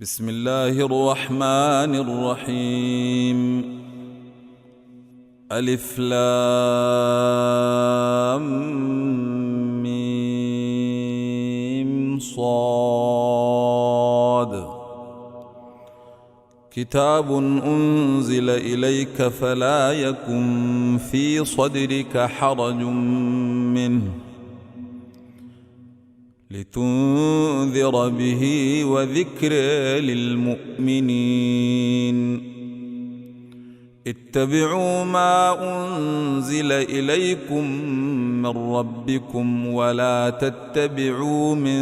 بسم الله الرحمن الرحيم. ألف لام ميم صاد. كتاب أنزل إليك فلا يكن في صدرك حرج منه لتنذر به وذكر للمؤمنين. اتبعوا ما أنزل إليكم من ربكم ولا تتبعوا من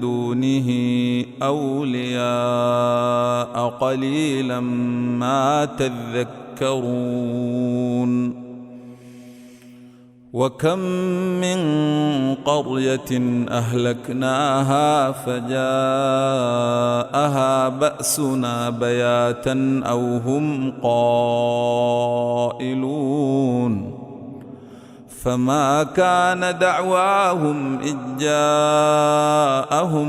دونه أولياء قليلا ما تذكرون. وكم من قرية أهلكناها فجاءها بأسنا بياتا أو هم قائلون. فما كان دعواهم إذ جاءهم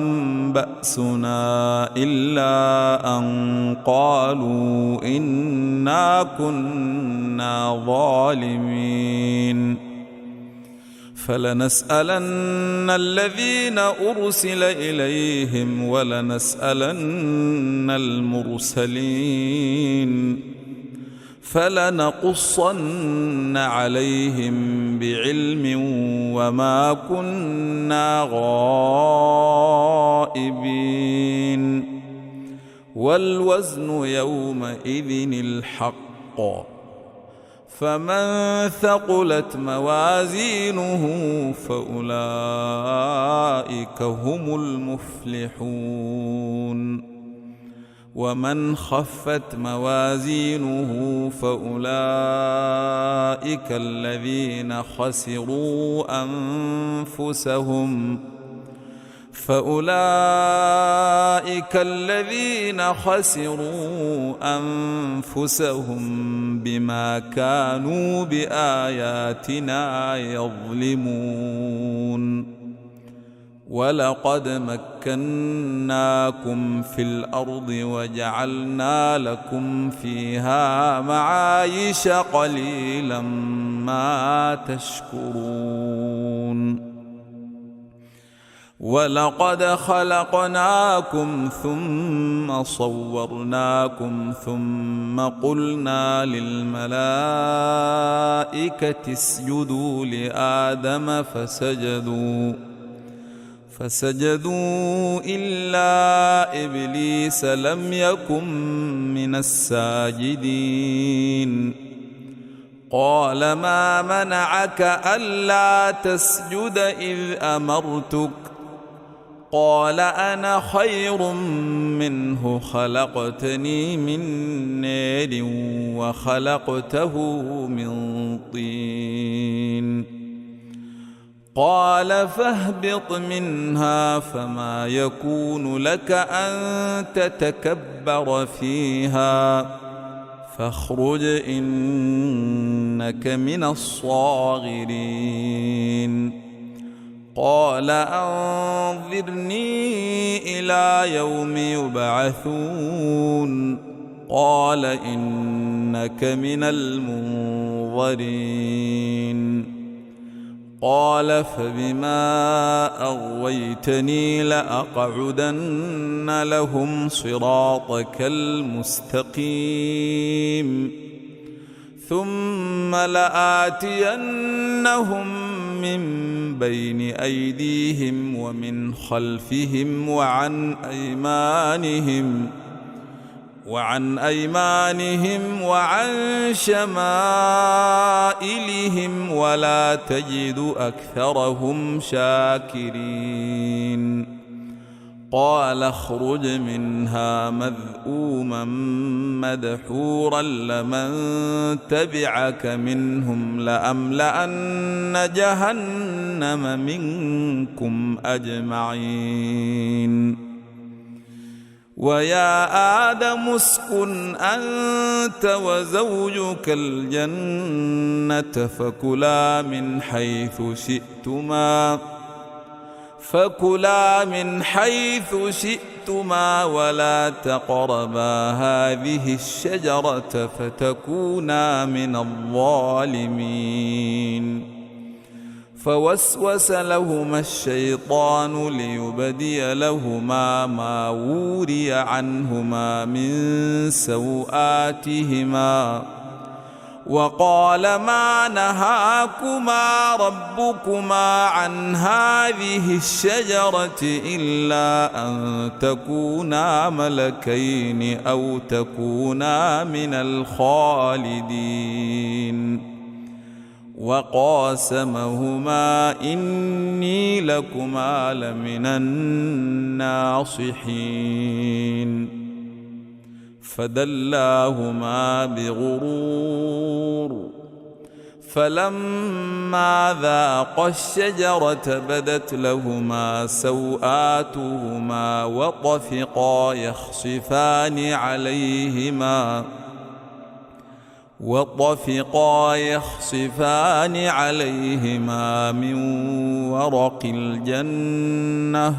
بأسنا إلا أن قالوا إنا كنا ظالمين. فلنسألن الذين أرسل إليهم ولنسألن المرسلين فلنقصن عليهم بعلم وما كنا غائبين. والوزن يومئذ الحق. فمن ثقلت موازينه فأولئك هم المفلحون. ومن خفت موازينه فأولئك الذين خسروا أنفسهم بما كانوا بآياتنا يظلمون. ولقد مكناكم في الأرض وجعلنا لكم فيها معايش قليلا ما تشكرون. ولقد خلقناكم ثم صورناكم ثم قلنا للملائكة اسجدوا لآدم فسجدوا إلا إبليس لم يكن من الساجدين. قال ما منعك ألا تسجد إذ أمرتك؟ قال أنا خير منه خلقتني من نار وخلقته من طين. قال فاهبط منها فما يكون لك أن تتكبر فيها فاخرج إنك من الصاغرين. قال أنظرني إلى يوم يبعثون. قال إنك من المنظرين. قال فبما أغويتني لأقعدن لهم صراطك المستقيم ثم لآتينهم من بين أيديهم ومن خلفهم وعن أيمانهم وعن شمائلهم ولا تجد أكثرهم شاكرين. قال اخرج منها مذءوما مدحورا لمن تبعك منهم لأملأن جهنم منكم أجمعين. ويا آدم اسكن أنت وزوجك الجنة فكلا من حيث شئتما فكلا من حيث شئتما ولا تقربا هذه الشجرة فتكونا من الظالمين. فوسوس لهما الشيطان ليبدي لهما ما وري عنهما من سوآتهما وقال ما نهاكما ربكما عن هذه الشجرة إلا أن تكونا ملكين أو تكونا من الخالدين. وقاسمهما إني لكما لمن الناصحين. فدلاهما بغرور فلما ذاقا الشجرة بدت لهما سوآتهما وطفقا يخصفان عليهما من ورق الجنة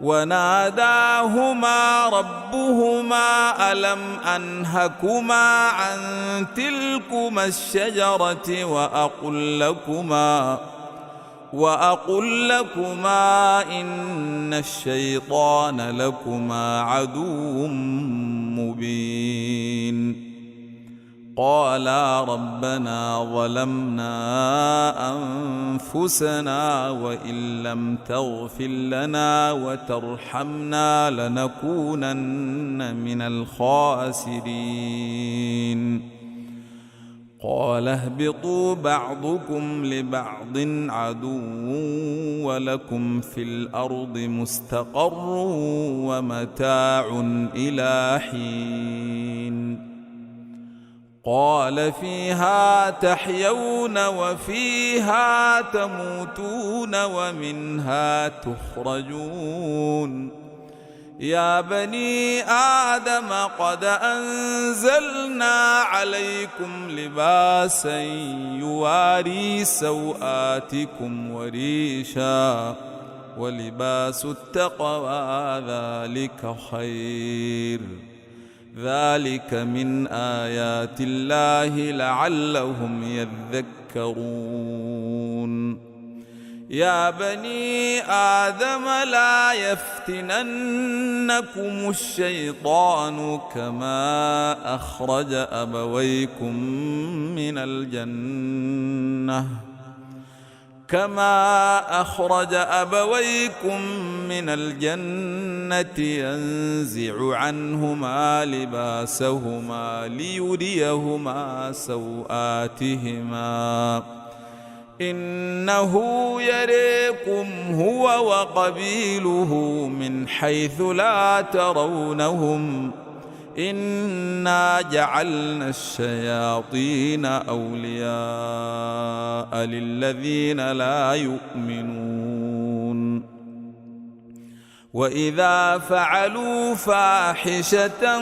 وناداهما ربهما ألم أنهكما عن تلكما الشجرة وأقل لكما إن الشيطان لكما عدو مبين. قالا ربنا ظلمنا أنفسنا وإن لم تغفر لنا وترحمنا لنكونن من الخاسرين. قال اهبطوا بعضكم لبعض عدو ولكم في الأرض مستقر ومتاع إلى حين. قال فيها تحيون وفيها تموتون ومنها تخرجون. يا بني آدم قد أنزلنا عليكم لباسا يواري سوآتكم وريشا ولباس التقوى ذلك خير. ذلك من آيات الله لعلهم يذكرون. يا بني آدم لا يفتننكم الشيطان كما أخرج أبويكم من الجنة ينزع عنهما لباسهما ليريهما سوآتهما إنه يريكم هو وقبيله من حيث لا ترونهم إنا جعلنا الشياطين أولياء للذين لا يؤمنون. وإذا فعلوا فاحشة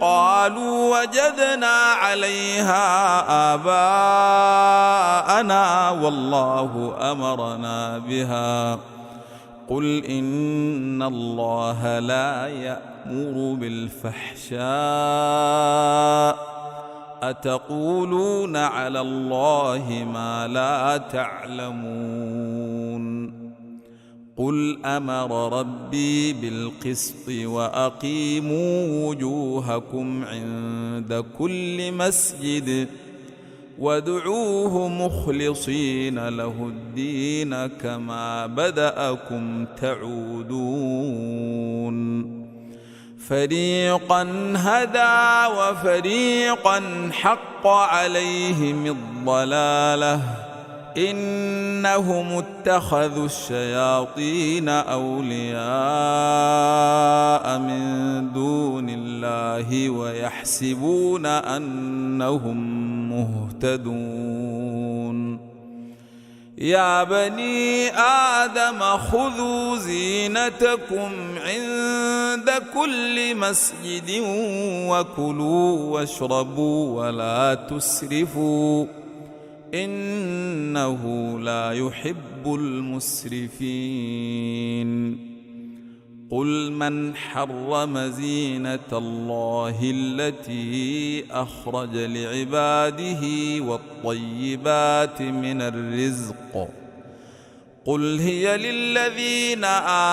قالوا وجدنا عليها آباءنا والله أمرنا بها قل إن الله لا يأمر بالفحشاء أتقولون على الله ما لا تعلمون. قل أمر ربي بالقسط وأقيموا وجوهكم عند كل مسجد وادعوه مخلصين له الدين كما بدأكم تعودون. فريقا هدى وفريقا حق عليهم الضلالة إنهم اتخذوا الشياطين أولياء من دون الله ويحسبون أنهم مهتدون. يا بني آدم خذوا زينتكم عند كل مسجد وكلوا واشربوا إنه لا يحب المسرفين. قل من حرم زينة الله التي أخرج لعباده والطيبات من الرزق قل هي للذين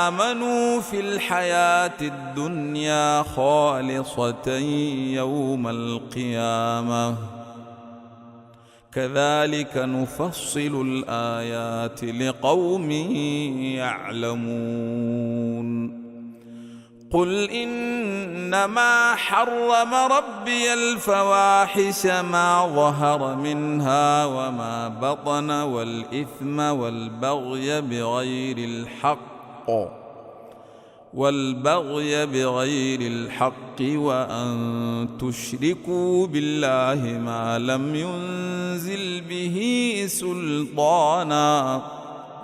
آمنوا في الحياة الدنيا خالصة يوم القيامة كذلك نفصل الآيات لقوم يعلمون. قل إنما حرم ربي الفواحش ما ظهر منها وما بطن والإثم والبغي بغير الحق وأن تشركوا بالله ما لم ينزل به سلطانا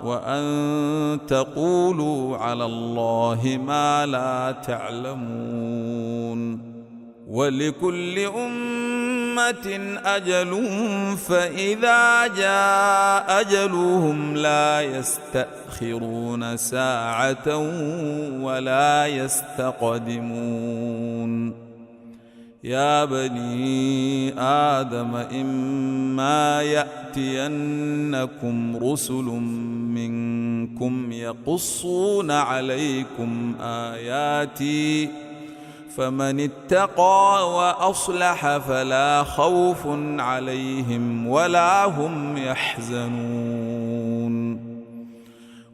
وأن تقولوا على الله ما لا تعلمون. ولكل أمة أجل فإذا جاء أجلهم لا يستأخرون ساعة ولا يستقدمون. يا بني آدم إما يأتينكم رسل منكم يقصون عليكم آياتي فمن اتقى وأصلح فلا خوف عليهم ولا هم يحزنون.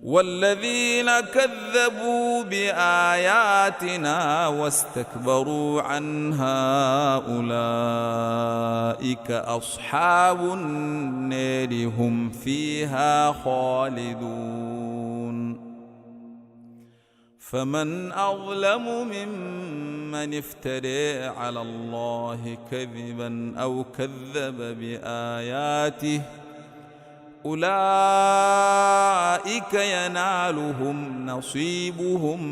والذين كذبوا بآياتنا واستكبروا عنها أولئك أصحاب النار هم فيها خالدون. فمن أظلم ممن افترى على الله كذبا أو كذب بآياته أولئك ينالهم نصيبهم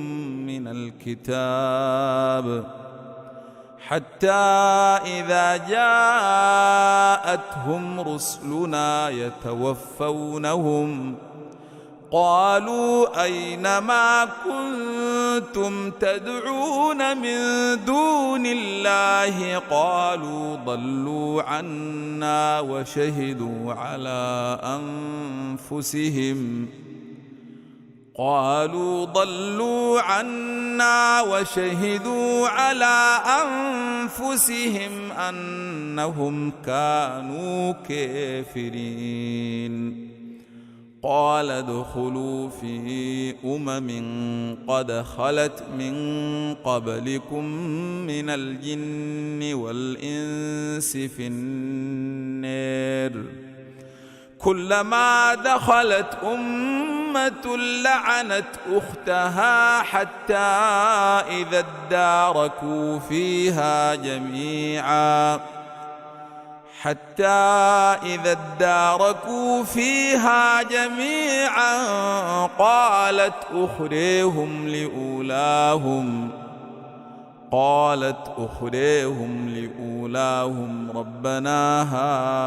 من الكتاب حتى إذا جاءتهم رسلنا يتوفونهم قالوا أين ما كنتم تدعون من دون الله قالوا ضلوا عنا وشهدوا على أنفسهم أنهم كانوا كافرين. قال ادخلوا في قد خلت من قبلكم من الجن والإنس في النار كلما دخلت أمة لعنت أختها حتى إذا اداركوا فيها جميعا قالت أخريهم لأولاهم ربنا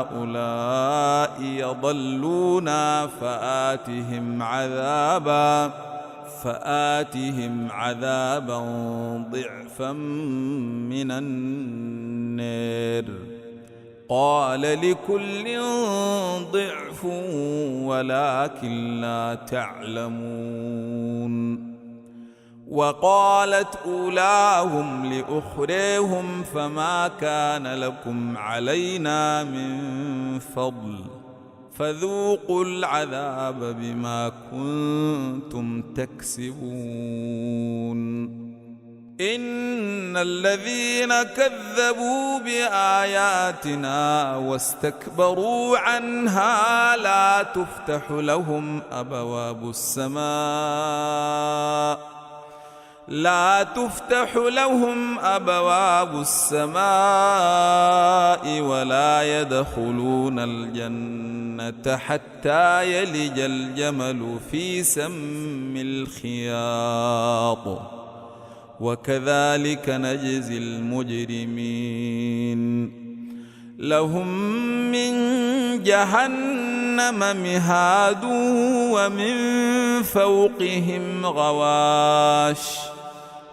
هؤلاء يضلونا فآتهم عذابا ضعفا من النار قال لكل ضعف ولكن لا تعلمون. وقالت أولاهم لأخريهم فما كان لكم علينا من فضل فذوقوا العذاب بما كنتم تكسبون. إن الذين كذبوا بآياتنا واستكبروا عنها لا تفتح لهم أبواب السماء ولا يدخلون الجنة حتى يلج الجمل في سم الخياط وكذلك نجزي المجرمين. لهم من جهنم مهاد ومن فوقهم غواش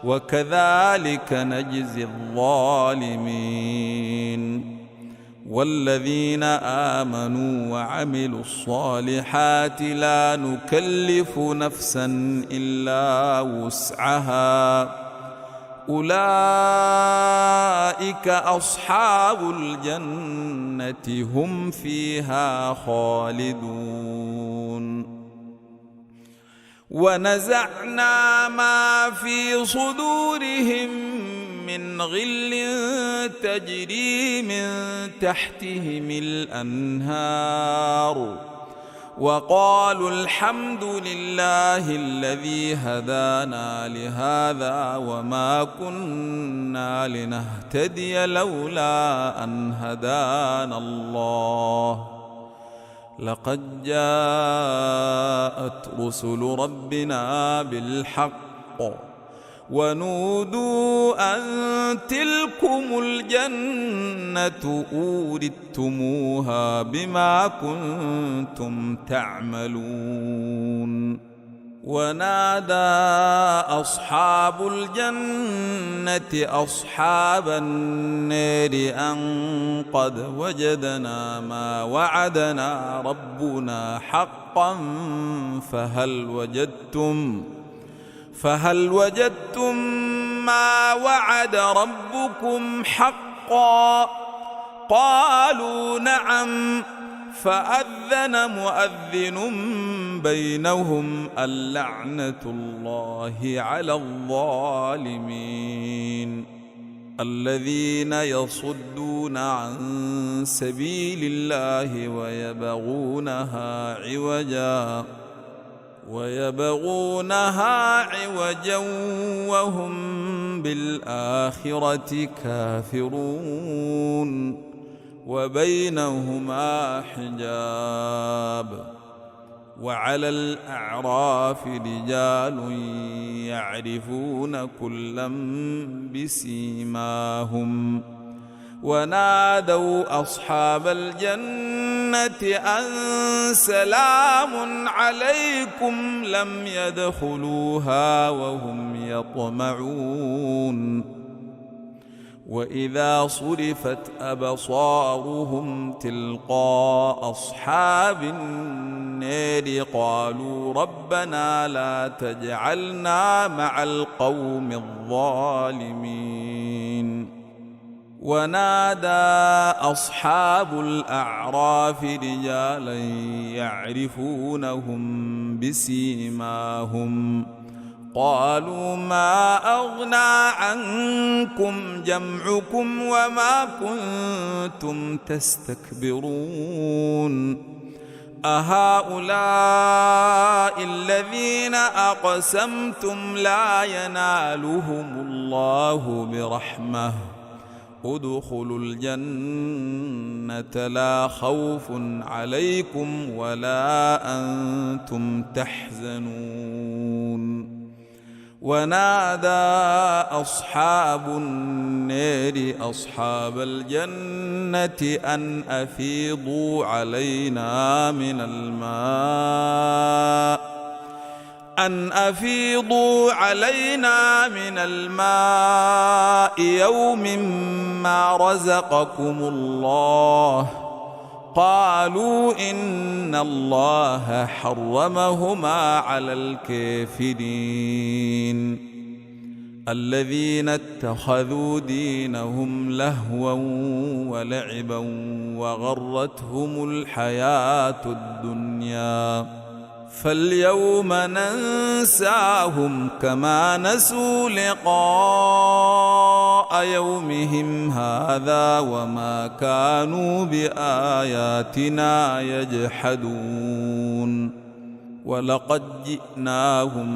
وكذلك نجزي الظالمين. والذين آمنوا وعملوا الصالحات لا نكلف نفسا إلا وسعها أولئك أصحاب الجنة هم فيها خالدون. ونزعنا ما في صدورهم من غل تجري من تحتهم الأنهار وقالوا الحمد لله الذي هدانا لهذا وما كنا لنهتدي لولا أن هدانا الله لقد جاءت رسل ربنا بالحق ونودوا أن تلكم الجنة أورثتموها بما كنتم تعملون. ونادى أصحاب الجنة أصحاب النار أن قد وجدنا ما وعدنا ربنا حقا فهل وجدتم ما وعد ربكم حقا؟ قالوا نعم. فأذن مؤذن بينهم اللعنة الله على الظالمين الذين يصدون عن سبيل الله ويبغونها عوجا وهم بالآخرة كافرون وبينهما حجاب. وعلى الأعراف رجال يعرفون كلا بسيماهم ونادوا أصحاب الجنة أن سلام عليكم لم يدخلوها وهم يطمعون. وإذا صرفت أبصارهم تلقاء أصحاب النار قالوا ربنا لا تجعلنا مع القوم الظالمين. ونادى أصحاب الأعراف رجالا يعرفونهم بسيماهم قالوا ما أغنى عنكم جمعكم وما كنتم تستكبرون أهؤلاء الذين أقسمتم لا ينالهم الله برحمة ادخلوا الجنة لا خوف عليكم ولا أنتم تحزنون. ونادى أصحاب النار أصحاب الجنة أن أفيضوا علينا من الماء يوم ما رزقكم الله قالوا إن الله حرمهما على الكافرين الذين اتخذوا دينهم لهوا ولعبا وغرتهم الحياة الدنيا فاليوم ننساهم كما نسوا لقاء يومهم هذا وما كانوا بآياتنا يجحدون. ولقد جئناهم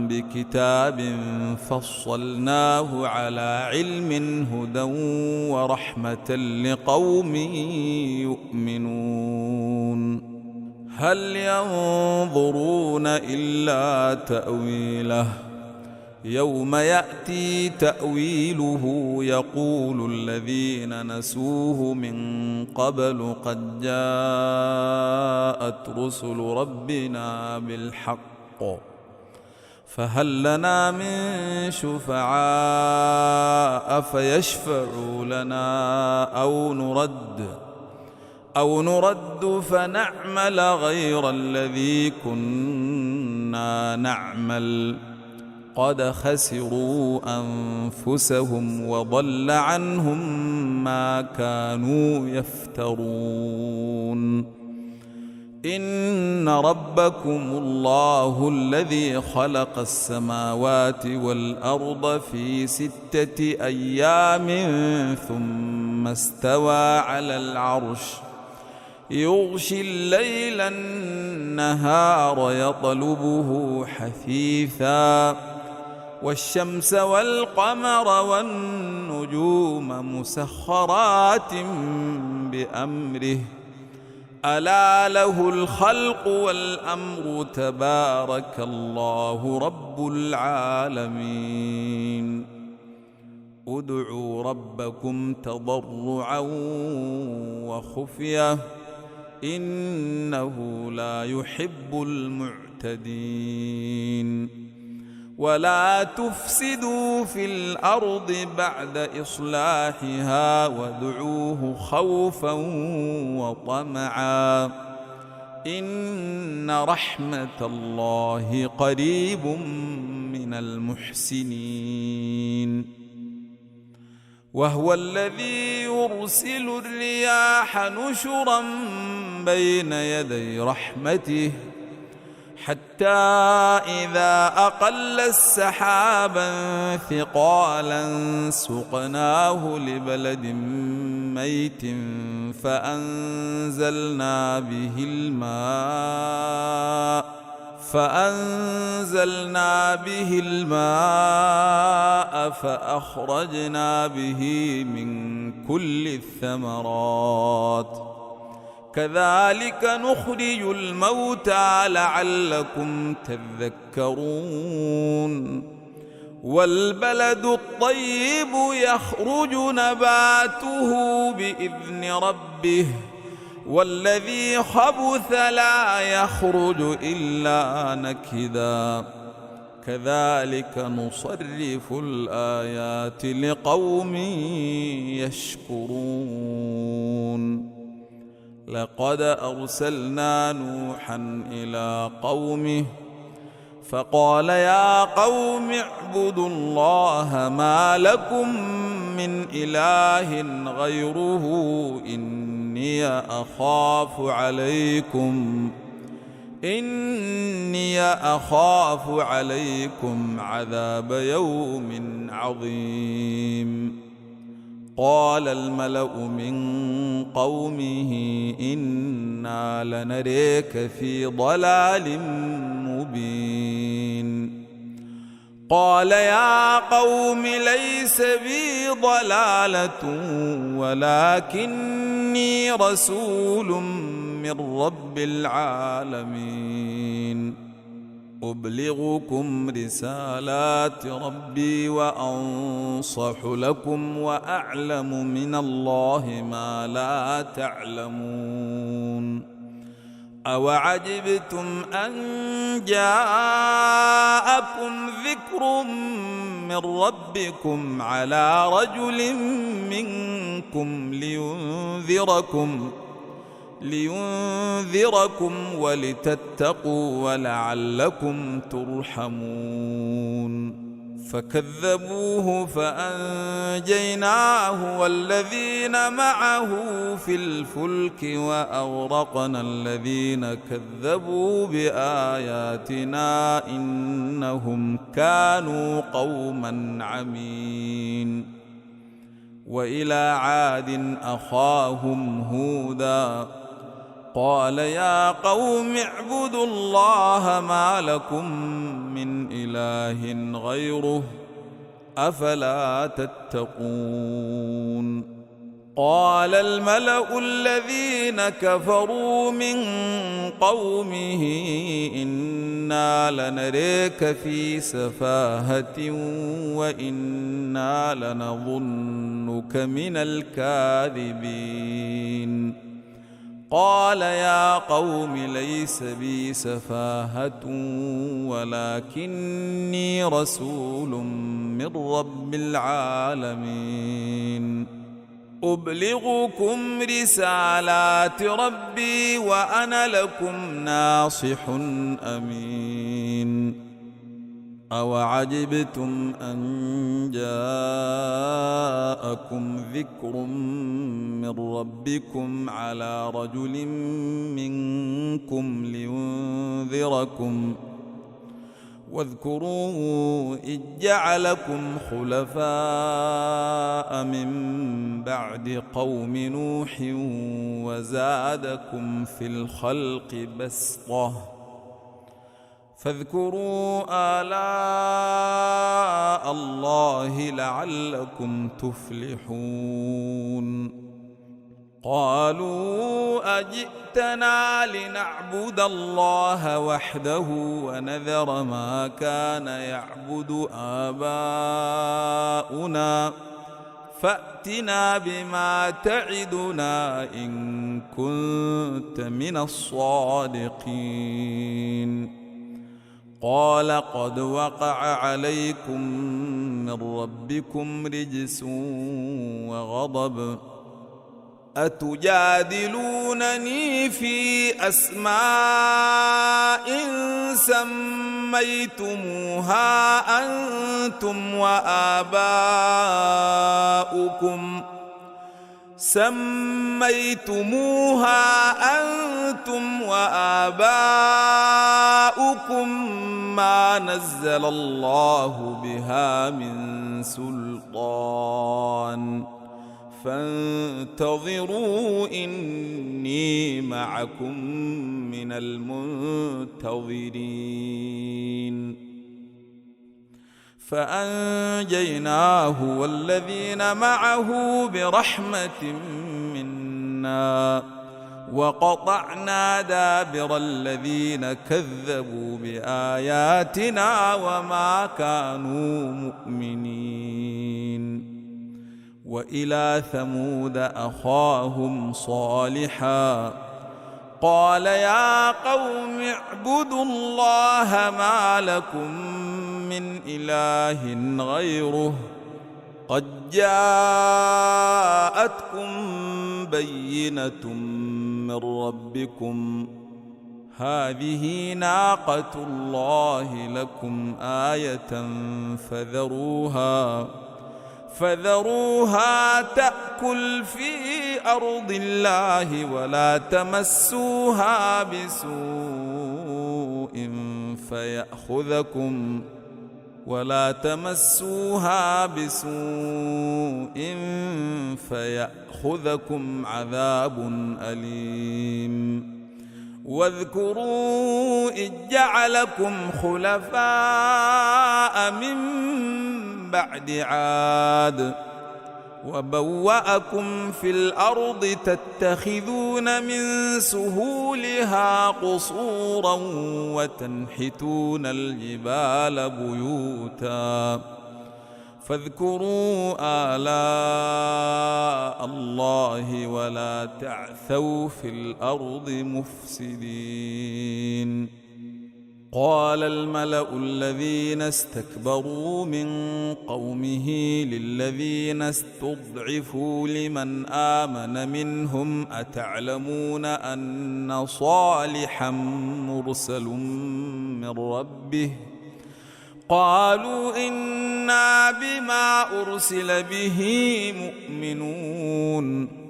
بكتاب فصلناه على علم هدى ورحمة لقوم يؤمنون. هل ينظرون إلا تأويله يوم يأتي تأويله يقول الذين نسوه من قبل قد جاءت رسل ربنا بالحق فهل لنا من شفعاء فيشفعوا لنا أو نرد فنعمل غير الذي كنا نعمل قد خسروا أنفسهم وضل عنهم ما كانوا يفترون إن ربكم الله الذي خلق السماوات والأرض في 6 أيام ثم استوى على العرش يغشي الليل النهار يطلبه حثيثا والشمس والقمر والنجوم مسخرات بأمره ألا له الخلق والأمر تبارك الله رب العالمين ادعوا ربكم تضرعا وخفية إنه لا يحب المعتدين ولا تفسدوا في الأرض بعد إصلاحها وادعوه خوفا وطمعا إن رحمة الله قريب من المحسنين وهو الذي يرسل الرياح نشرا بين يدي رحمته حتى إذا أقل السحابا ثقالا سقناه لبلد ميت فأنزلنا به الماء فأخرجنا به من كل الثمرات كذلك نخرج الموتى لعلكم تذكرون والبلد الطيب يخرج نباته بإذن ربه والذي خبث لا يخرج إلا نكدا كذلك نصرف الآيات لقوم يشكرون لقد أرسلنا نوحا إلى قومه فقال يا قوم اعبدوا الله ما لكم من إله غيره إني أخاف عليكم عذاب يوم عظيم قال الملأ من قومه إنا لنريك في ضلال مبين قال يا قوم ليس بي ضلالة ولكني رسول من رب العالمين أبلغكم رسالات ربي وأنصح لكم وأعلم من الله ما لا تعلمون أوعجبتم أن جاءكم ذكر من ربكم على رجل منكم لينذركم ولتتقوا ولعلكم ترحمون فكذبوه فأنجيناه والذين معه في الفلك وأغرقنا الذين كذبوا بآياتنا إنهم كانوا قوما عمين وإلى عاد أخاهم هودا قال يا قوم اعبدوا الله ما لكم من إله غيره أفلا تتقون قال الملأ الذين كفروا من قومه إنا لنريك في سفاهة وإنا لنظنك من الكاذبين قال يا قوم ليس بي سفاهة ولكني رسول من رب العالمين أبلغكم رسالات ربي وأنا لكم ناصح أمين أوعجبتم أن جاءكم ذكر من ربكم على رجل منكم لينذركم واذكروا إذ جعلكم خلفاء من بعد قوم نوح وزادكم في الخلق بسطة فاذكروا آلاء الله لعلكم تفلحون قالوا أجئتنا لنعبد الله وحده ونذر ما كان يعبد آباؤنا فأتنا بما تعدنا إن كنت من الصادقين قال قد وقع عليكم من ربكم رجس وغضب أتجادلونني في أسماء سميتموها أنتم وآباؤكم ما نزل الله بها من سلطان فانتظروا إني معكم من المنتظرين فأنجيناه والذين معه برحمة منا وقطعنا دابر الذين كذبوا بآياتنا وما كانوا مؤمنين وإلى ثمود أخاهم صالحا قال يا قوم اعبدوا الله ما لكم من إله غيره قد جاءتكم بينة من ربكم هذه ناقة الله لكم آية فذروها تأكل في أرض الله ولا تمسوها بسوء فيأخذكم عذاب أليم واذكروا إذ جعلكم خلفاء من بعد عاد وبوأكم في الأرض تتخذون من سهولها قصورا وتنحتون الجبال بيوتا فاذكروا آلاء الله ولا تعثوا في الأرض مفسدين قال الملأ الذين استكبروا من قومه للذين استضعفوا لمن آمن منهم أتعلمون أن صالحا مرسل من ربه قالوا إنا بما أرسل به مؤمنون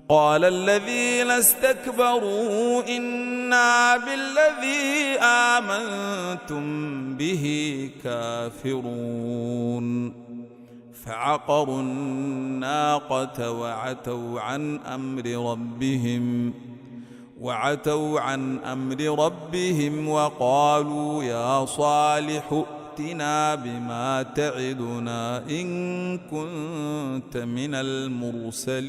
قال الذين استكبروا إنا بالذي آمنتم به كافرون فعقروا الناقة وعتوا عن أمر ربهم وقالوا يا صالح فأتنا بما تعدنا إن كنت من المرسلين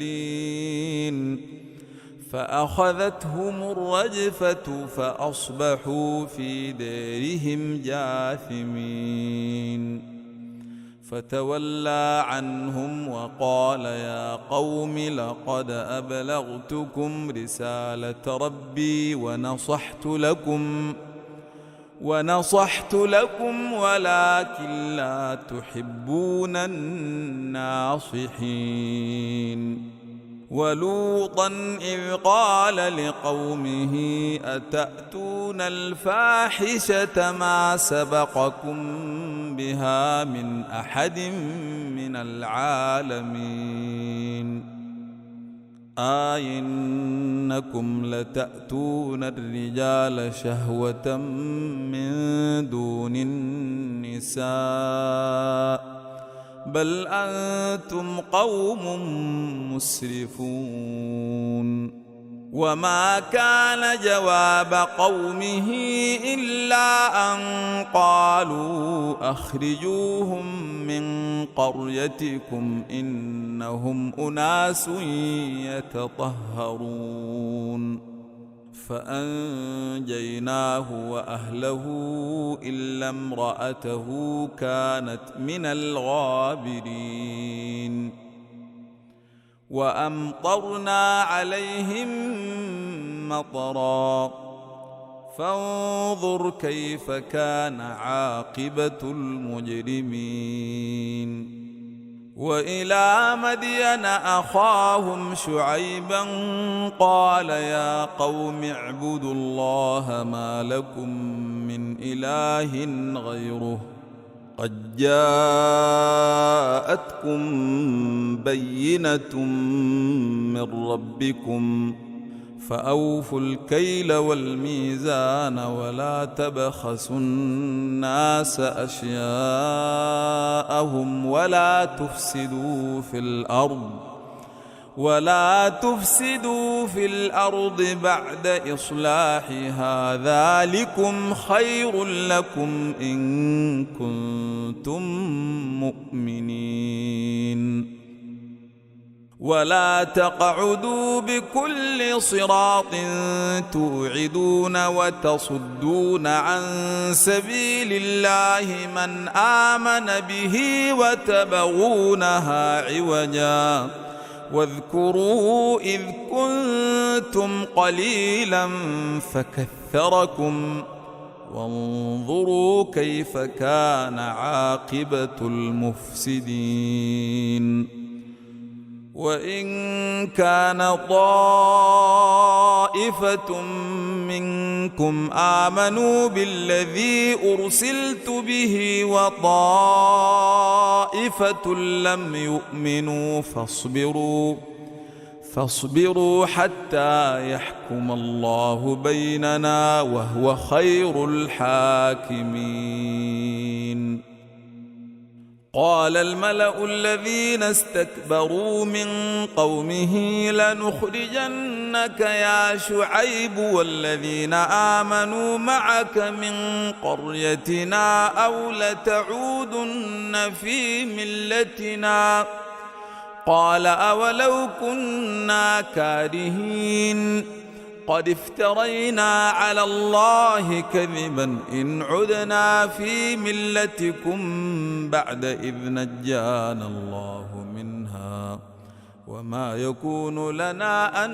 فأخذتهم الرجفة فأصبحوا في دارهم جاثمين فتولى عنهم وقال يا قوم لقد أبلغتكم رسالة ربي ونصحت لكم ولكن لا تحبون الناصحين ولوطا إذ قال لقومه أتأتون الفاحشة ما سبقكم بها من أحد من العالمين إنكم لتأتون الرجال شهوة من دون النساء بل أنتم قوم مسرفون وما كان جواب قومه إلا أن قالوا أخرجوهم من قريتكم إنهم أناس يتطهرون فأنجيناه وأهله إلا امرأته كانت من الغابرين وأمطرنا عليهم مطرا فانظر كيف كان عاقبة المجرمين وإلى مدين أخاهم شعيبا قال يا قوم اعبدوا الله ما لكم من إله غيره قد جاءتكم بينة من ربكم فأوفوا الكيل والميزان ولا تبخسوا الناس أشياءهم ولا تفسدوا في الأرض بعد إصلاحها ذلكم خير لكم إن كنتم مؤمنين ولا تقعدوا بكل صراط توعدون وتصدون عن سبيل الله من آمن به وتبغونها عوجا واذكروا إذ كنتم قليلا فكثركم وانظروا كيف كان عاقبة المفسدين وإن كان طائفة منكم آمنوا بالذي أرسلت به وطائفة لم يؤمنوا فاصبروا حتى يحكم الله بيننا وهو خير الحاكمين قال الملأ الذين استكبروا من قومه لنخرجنك يا شعيب والذين آمنوا معك من قريتنا أو لتعودن في ملتنا قال أولو كنا كارهين قد افترينا على الله كذبا إن عدنا في ملتكم بعد إذ نجانا الله منها وما يكون لنا أن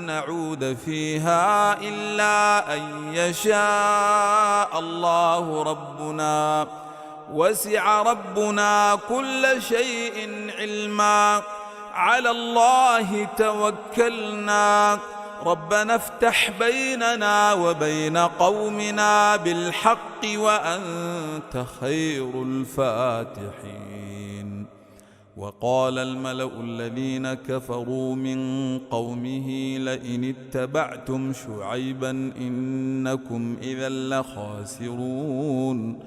نعود فيها إلا أن يشاء الله ربنا وسع ربنا كل شيء علما على الله توكلنا ربنا افتح بيننا وبين قومنا بالحق وأنت خير الفاتحين وقال الملأ الذين كفروا من قومه لئن اتبعتم شعيبا إنكم إذا لخاسرون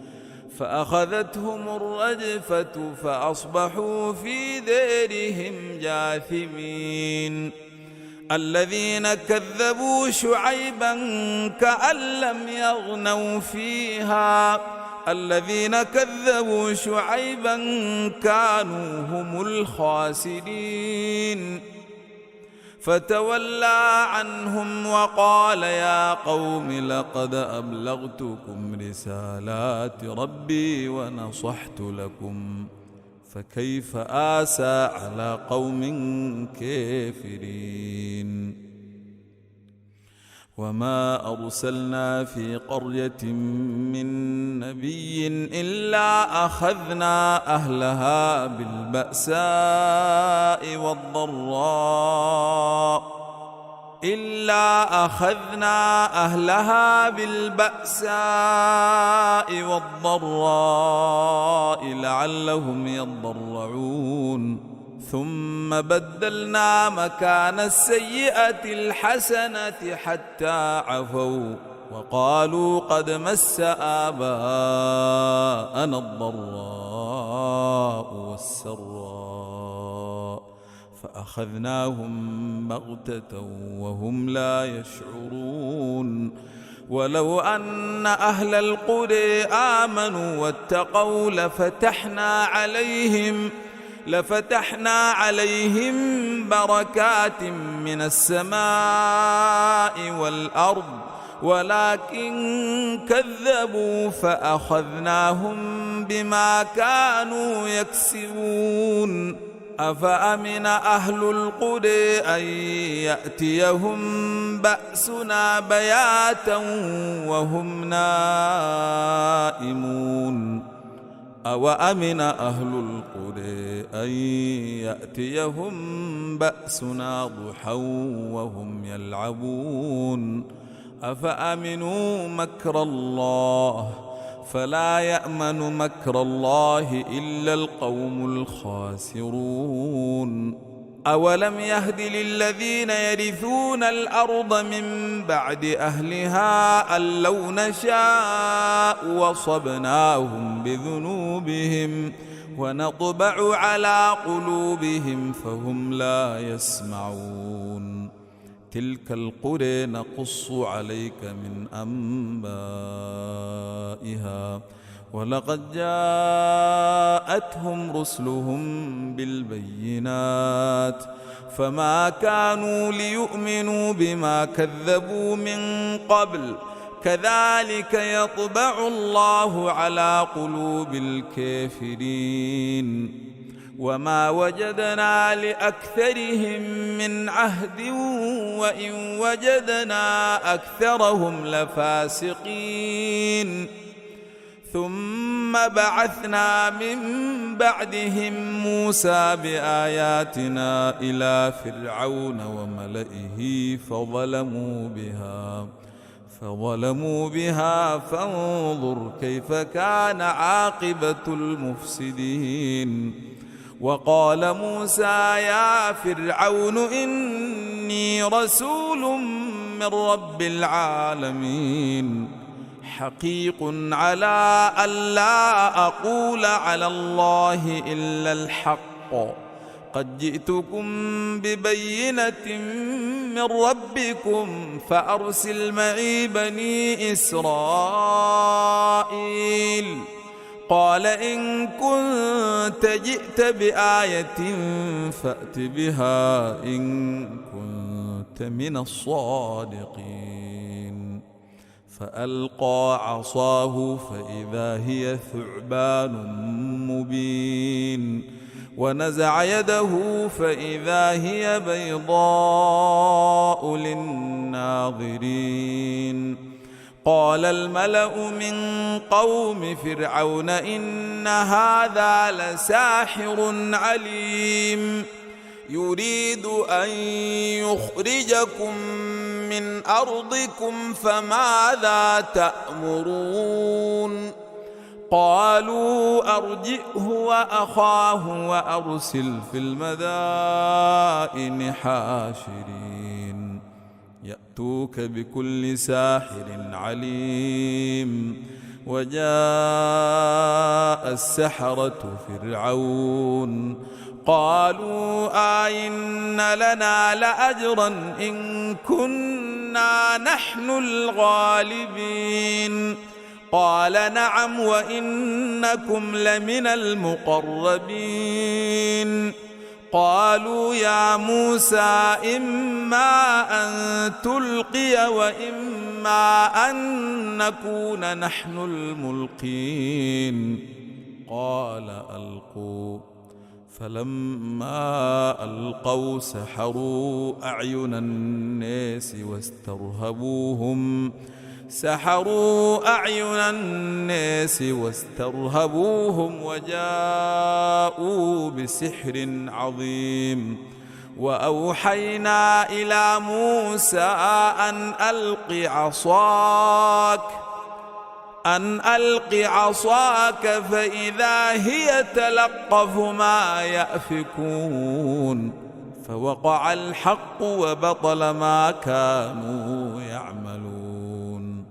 فأخذتهم الرجفة فأصبحوا في دارهم جاثمين الذين كذبوا شعيبا كأن لم يغنوا فيها الذين كذبوا شعيبا كانوا هم الخاسرين فتولى عنهم وقال يا قوم لقد أبلغتكم رسالات ربي ونصحت لكم فكيف آسى على قوم كافرين وما أرسلنا في قرية من نبي إلا أخذنا أهلها بالبأساء والضراء لعلهم يضرعون ثم بدلنا مكان السيئة الحسنة حتى عفوا وقالوا قد مس آباءنا الضراء والسراء فأخذناهم بغتة وهم لا يشعرون ولو أن أهل القرى آمنوا واتقوا لفتحنا عليهم بركات من السماء والأرض ولكن كذبوا فأخذناهم بما كانوا يكسبون أفأمن أهل القرى أن يأتيهم بأسنا بياتا وهم نائمون أوأمن أهل القرى أن يأتيهم بأسنا ضحى وهم يلعبون أفأمنوا مكر الله فلا يأمن مكر الله إلا القوم الخاسرون أولم يهد للذين يرثون الأرض من بعد أهلها أن لو نشاء وصبناهم بذنوبهم ونطبع على قلوبهم فهم لا يسمعون تلك القرى نقص عليك من أنبائها ولقد جاءتهم رسلهم بالبينات فما كانوا ليؤمنوا بما كذبوا من قبل كذلك يطبع الله على قلوب الكافرين وما وجدنا لأكثرهم من عهد وإن وجدنا أكثرهم لفاسقين ثم بعثنا من بعدهم موسى بآياتنا إلى فرعون وملئه فظلموا بها فانظر كيف كان عاقبة المفسدين وقال موسى يا فرعون إني رسول من رب العالمين حقيق على ألا أقول على الله إلا الحق قد جئتكم ببينة من ربكم فأرسل معي بني إسرائيل قال إن كنت جئت بآية فأت بها إن كنت من الصادقين فألقى عصاه فإذا هي ثعبان مبين ونزع يده فإذا هي بيضاء للناظرين قال الملأ من قوم فرعون إن هذا لساحر عليم يريد أن يخرجكم من أرضكم فماذا تأمرون قالوا أرجئه وأخاه وأرسل في المدائن حاشرين يأتوك بكل ساحر عليم وجاء السحرة فرعون قالوا آئن لنا لأجرا إن كنا نحن الغالبين قال نعم وإنكم لمن المقربين. قالوا يا موسى إما أن تلقي وإما أن نكون نحن الملقين. قال ألقوا. فلما ألقوا سحروا أعين الناس واسترهبوهم وجاءوا بسحر عظيم. وأوحينا إلى موسى أن ألق عصاك فإذا هي تلقف ما يأفكون. فوقع الحق وبطل ما كانوا يعملون.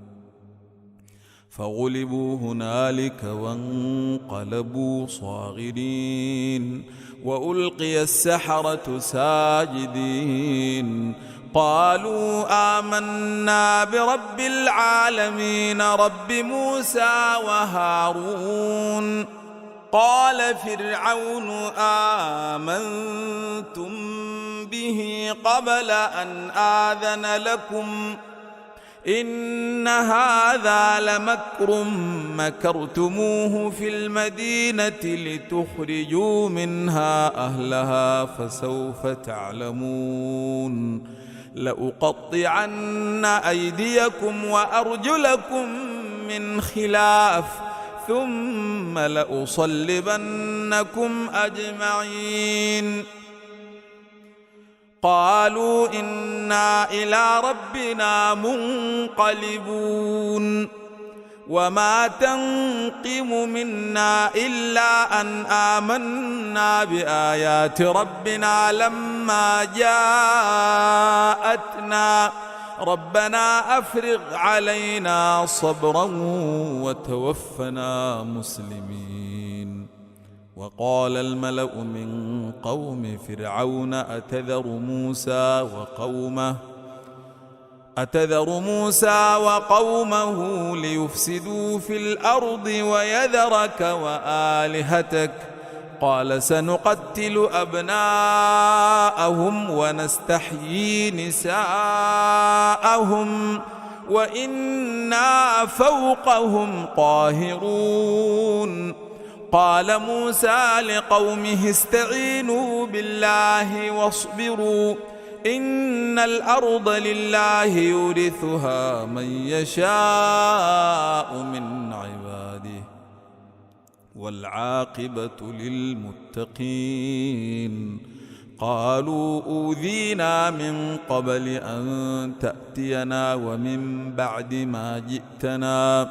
فغلبوا هنالك وانقلبوا صاغرين وألقي السحرة ساجدين. قالوا آمنا برب العالمين رب موسى وهارون. قال فرعون آمنتم به قبل أن آذن لكم إن هذا لمكر مكرتموه في المدينة لتخرجوا منها أهلها فسوف تعلمون. لأقطعن أيديكم وأرجلكم من خلاف ثم لأصلبنكم أجمعين. قالوا إنا إلى ربنا منقلبون. وما تنقم منا إلا أن آمنا بآيات ربنا لما جاءتنا ربنا أفرغ علينا صبرا وتوفنا مسلمين. وقال الملأ من قوم فرعون أتذر موسى وقومه ليفسدوا في الأرض ويذرك وآلهتك قال سنقتل أبناءهم ونستحيي نساءهم وإنا فوقهم قاهرون. قال موسى لقومه استعينوا بالله واصبروا إن الأرض لله يورثها من يشاء من عباده والعاقبة للمتقين. قالوا أوذينا من قبل أن تأتينا ومن بعد ما جئتنا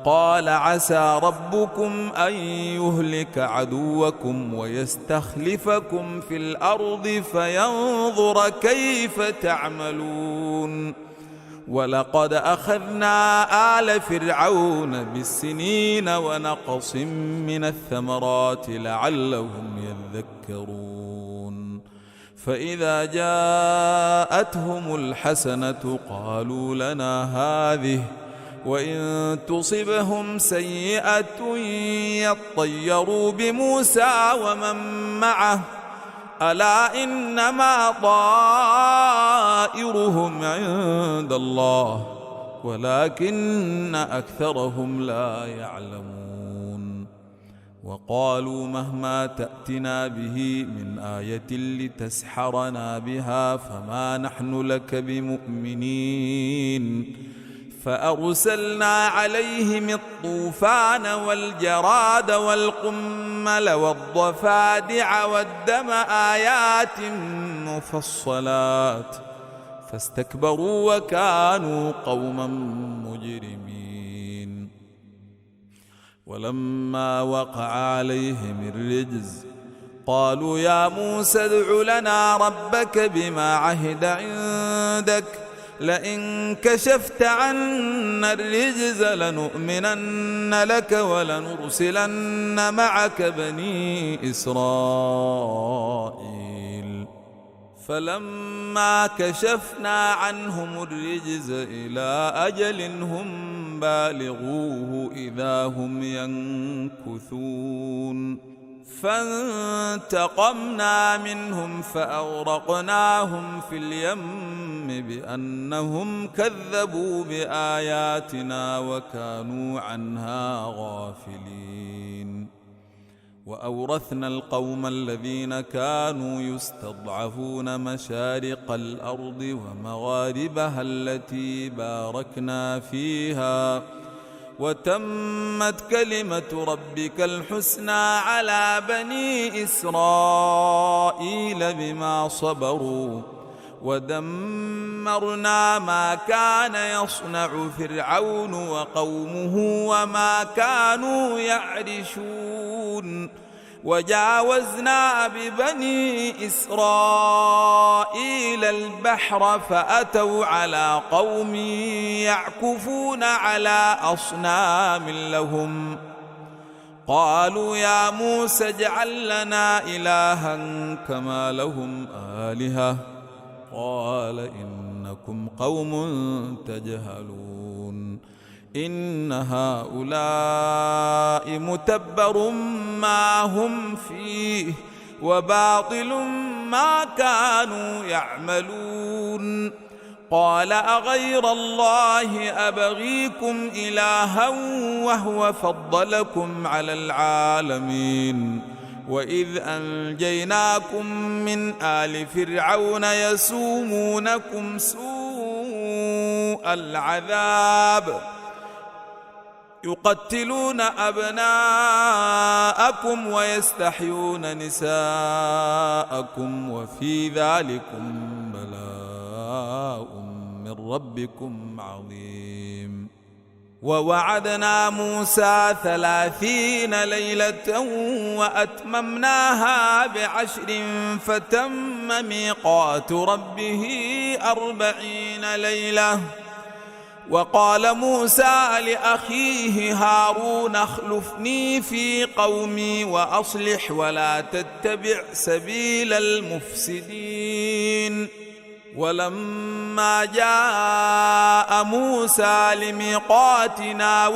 قال عسى ربكم أن يهلك عدوكم ويستخلفكم في الأرض فينظر كيف تعملون. ولقد أخذنا آل فرعون بالسنين ونقص من الثمرات لعلهم يذكرون. فإذا جاءتهم الحسنة قالوا لنا هذه وإن تصبهم سيئة يطيروا بموسى ومن معه ألا إنما طائرهم عند الله ولكن أكثرهم لا يعلمون. وقالوا مهما تأتنا به من آية لتسحرنا بها فما نحن لك بمؤمنين. فأرسلنا عليهم الطوفان والجراد والقمل والضفادع والدم آيات مفصلات فاستكبروا وكانوا قوما مجرمين. ولما وقع عليهم الرجز قالوا يا موسى ادع لنا ربك بما عهد عندك لئن كشفت عنا الرجز لنؤمنن لك ولنرسلن معك بني إسرائيل. فلما كشفنا عنهم الرجز إلى أجل هم بالغوه إذا هم ينكثون فانتقمنا منهم فأغرقناهم في اليم بأنهم كذبوا بآياتنا وكانوا عنها غافلين وأورثنا القوم الذين كانوا يستضعفون مشارق الأرض ومغاربها التي باركنا فيها وتمت كلمة ربك الحسنى على بني إسرائيل بما صبروا ودمرنا ما كان يصنع فرعون وقومه وما كانوا يعرشون وجاوزنا ببني إسرائيل البحر فأتوا على قوم يعكفون على أصنام لهم قالوا يا موسى اجعل لنا إلها كما لهم آلهة قال إنكم قوم تجهلون إن هؤلاء متبر ما هم فيه وباطل ما كانوا يعملون قال أغير الله أبغيكم إلها وهو فضلكم على العالمين وإذ أنجيناكم من آل فرعون يسومونكم سوء العذاب يقتلون أبناءكم ويستحيون نساءكم وفي ذلكم بلاء من ربكم عظيم ووعدنا موسى 30 ليلة وأتممناها ب10 فتم ميقات ربه 40 ليلة وقال موسى لأخيه هارون اخلفني في قومي وأصلح ولا تتبع سبيل المفسدين ولما جاء موسى لميقاتنا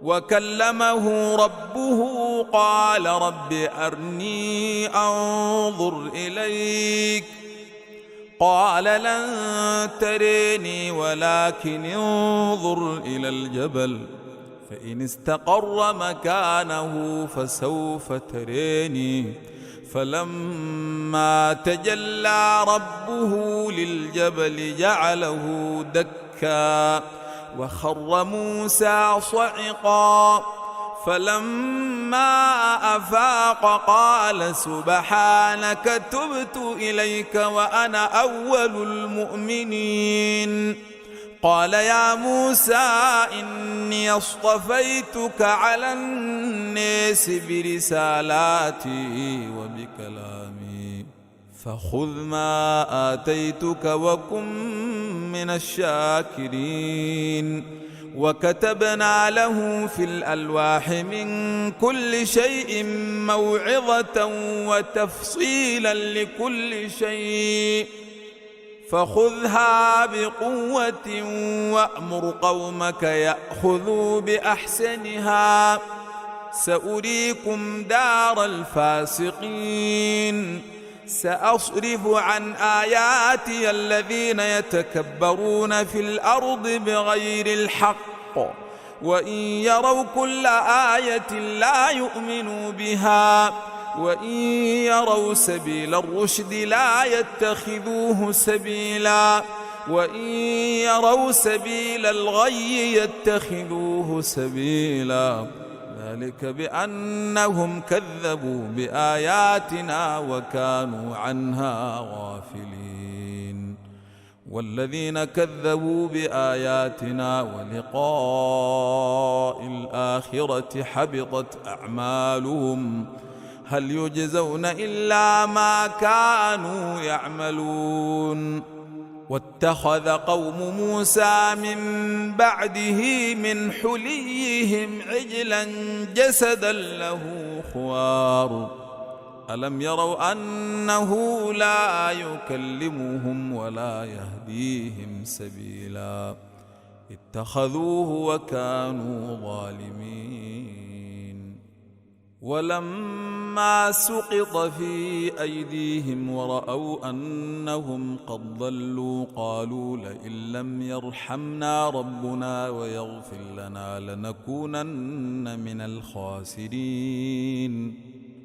وكلمه ربه قال رب أرني أنظر إليك قال لن تريني ولكن انظر إلى الجبل فإن استقر مكانه فسوف تريني فلما تجلى ربه للجبل جعله دكا وخر موسى صعقا فلما أفاق قال سبحانك تبت إليك وأنا أول المؤمنين قال يا موسى إني اصطفيتك على الناس برسالاتي وبكلامي فخذ ما آتيتك وكن من الشاكرين وكتبنا له في الألواح من كل شيء موعظة وتفصيلا لكل شيء فخذها بقوة وأمر قومك يأخذوا بأحسنها سأريكم دار الفاسقين سأصرف عن آياتي الذين يتكبرون في الأرض بغير الحق وإن يروا كل آية لا يؤمنوا بها وإن يروا سبيل الرشد لا يتخذوه سبيلا وإن يروا سبيل الغي يتخذوه سبيلا ذلك بأنهم كذبوا بآياتنا وكانوا عنها غافلين والذين كذبوا بآياتنا ولقاء الآخرة حبطت أعمالهم هل يجزون إلا ما كانوا يعملون واتخذ قوم موسى من بعده من حليهم عجلا جسدا له خوار ألم يروا أنه لا يكلمهم ولا يهديهم سبيلا اتخذوه وكانوا ظالمين. ولما سقط في أيديهم ورأوا أنهم قد ضلوا قالوا لئن لم يرحمنا ربنا ويغفر لنا لنكونن من الخاسرين.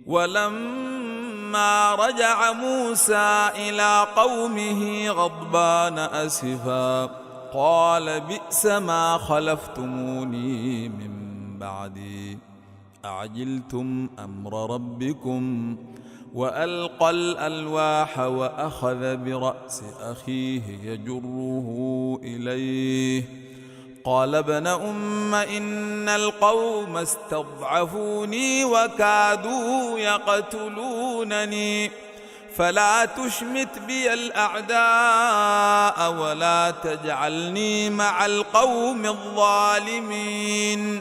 ولما رجع موسى إلى قومه غضبان أسفا قال بئس ما خلفتموني من بعدي أعجلتم أمر ربكم وألقى الألواح وأخذ برأس أخيه يجره إليه قال ابن أم إن القوم استضعفوني وكادوا يقتلونني فلا تشمت بي الأعداء ولا تجعلني مع القوم الظالمين.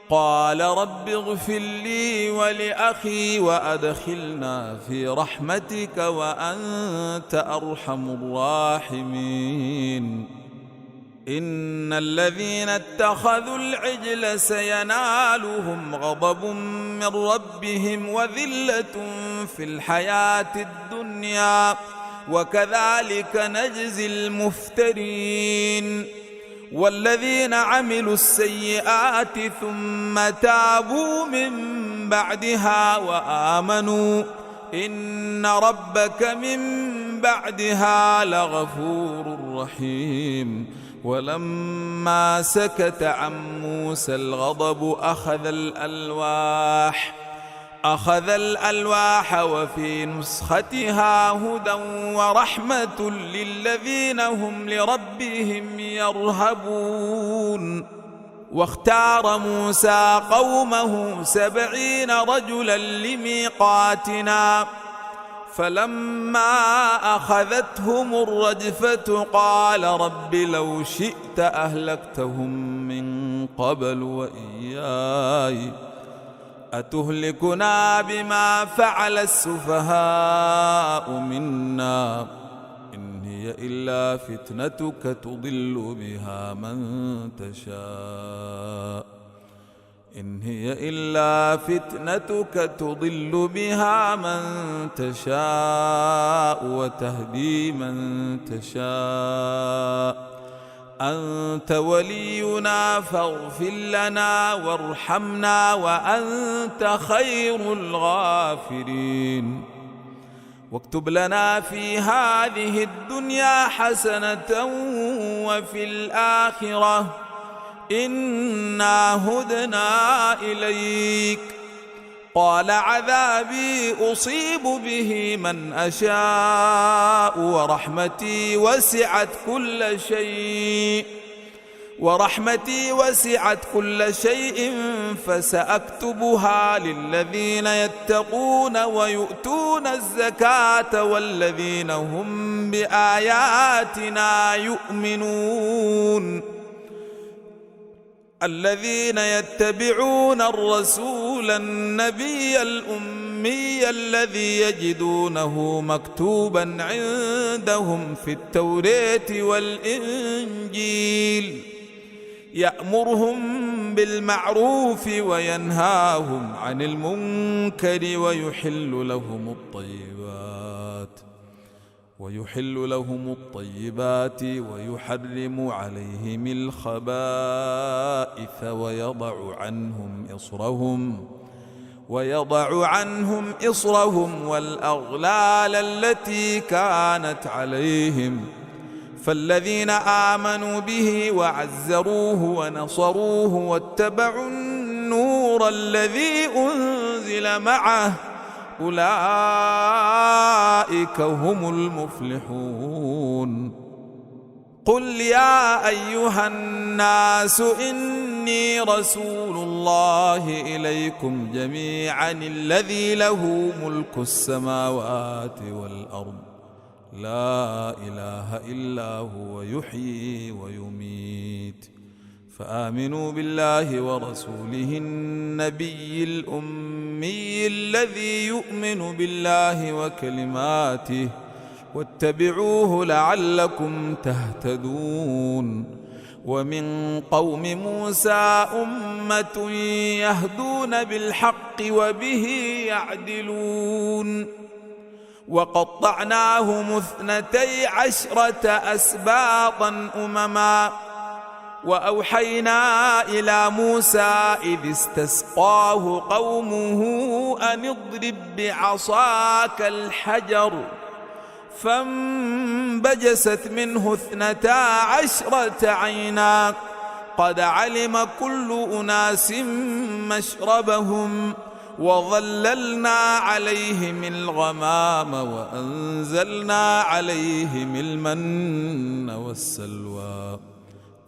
قال رب اغفر لي ولأخي وأدخلنا في رحمتك وأنت أرحم الراحمين. إن الذين اتخذوا العجل سينالهم غضب من ربهم وذلة في الحياة الدنيا وكذلك نجزي المفترين. والذين عملوا السيئات ثم تابوا من بعدها وآمنوا إن ربك من بعدها لغفور رحيم. ولما سكت عن موسى الغضب أخذ الألواح وفي نسختها هدى ورحمة للذين هم لربهم يرهبون. واختار موسى قومه 70 رجلا لميقاتنا فلما أخذتهم الرجفة قال رب لو شئت أهلكتهم من قبل وإياي أتهلكنا بما فعل السفهاء منا إن هي إلا فتنتك تضل بها من تشاء وتهدي من تشاء أنت ولينا فاغفر لنا وارحمنا وأنت خير الغافرين. واكتب لنا في هذه الدنيا حسنة وفي الآخرة إنا هدنا إليك. قال عذابي أصيب به من أشاء ورحمتي وسعت كل شيء فسأكتبها للذين يتقون ويؤتون الزكاة والذين هم بآياتنا يؤمنون. الذين يتبعون الرسول النبي الأمي الذي يجدونه مكتوبا عندهم في التوراة والإنجيل يأمرهم بالمعروف وينهاهم عن المنكر ويحل لهم الطيبات ويحرم عليهم الخبائث ويضع عنهم إصرهم والأغلال التي كانت عليهم. فالذين آمنوا به وعزروه ونصروه واتبعوا النور الذي أنزل معه أولئك هم المفلحون. قل يا أيها الناس إني رسول الله إليكم جميعا الذي له ملك السماوات والأرض لا إله إلا هو يحيي ويميت فآمنوا بالله ورسوله النبي الأمي الذي يؤمن بالله وكلماته واتبعوه لعلكم تهتدون. ومن قوم موسى أمة يهدون بالحق وبه يعدلون. وقطعناهم 12 أسباطا أمما. وأوحينا إلى موسى إذ استسقاه قومه أن اضرب بعصاك الحجر فانبجست منه 12 عينا قد علم كل أناس مشربهم وظللنا عليهم الغمام وأنزلنا عليهم المن والسلوى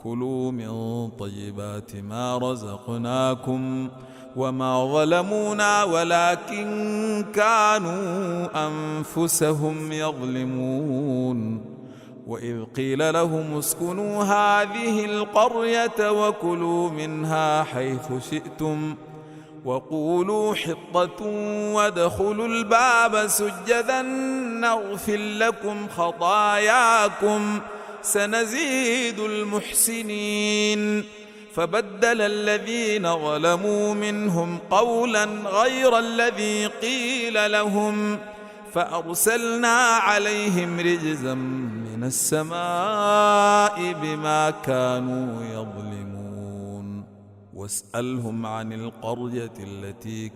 كلوا من طيبات ما رزقناكم وما ظلمونا ولكن كانوا أنفسهم يظلمون. وإذ قيل لهم اسكنوا هذه القرية وكلوا منها حيث شئتم وقولوا حطة وادخلوا الباب سجدا نغفر لكم خطاياكم سنزيد المحسنين. فبدل الذين ظلموا منهم قولا غير الذي قيل لهم فأرسلنا عليهم رجزا من السماء بما كانوا يظلمون. واسألهم عن القرية التي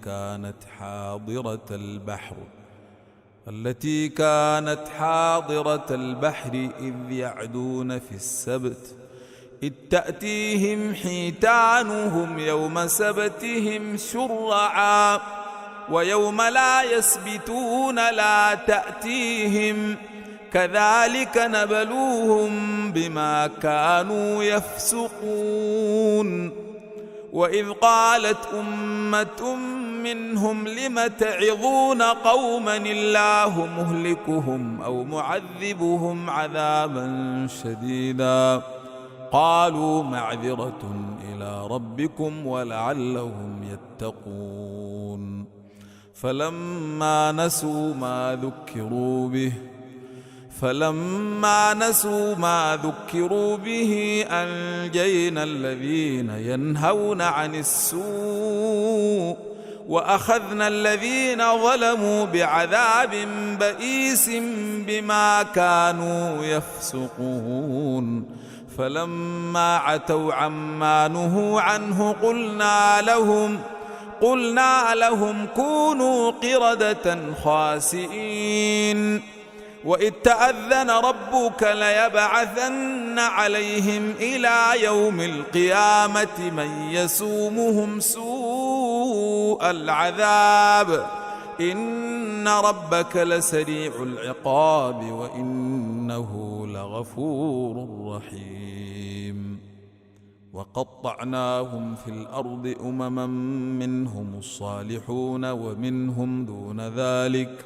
كانت حاضرة البحر إذ يعدون في السبت إذ تأتيهم حيتانهم يوم سبتهم شرعا ويوم لا يسبتون لا تأتيهم كذلك نبلوهم بما كانوا يفسقون. وإذ قالت أمة منهم لم تعظون قوما الله مهلكهم أو معذبهم عذابا شديدا قالوا معذرة إلى ربكم ولعلهم يتقون. فلما نسوا ما ذكروا به أنجينا الذين ينهون عن السوء وأخذنا الذين ظلموا بعذاب بئيس بما كانوا يفسقون. فلما عتوا عما نهوا عنه قلنا لهم كونوا قردة خاسئين. وإذ تأذن ربك ليبعثن عليهم إلى يوم القيامة من يسومهم سوء العذاب إن ربك لسريع العقاب وإنه لغفور رحيم. وقطعناهم في الأرض أمما منهم الصالحون ومنهم دون ذلك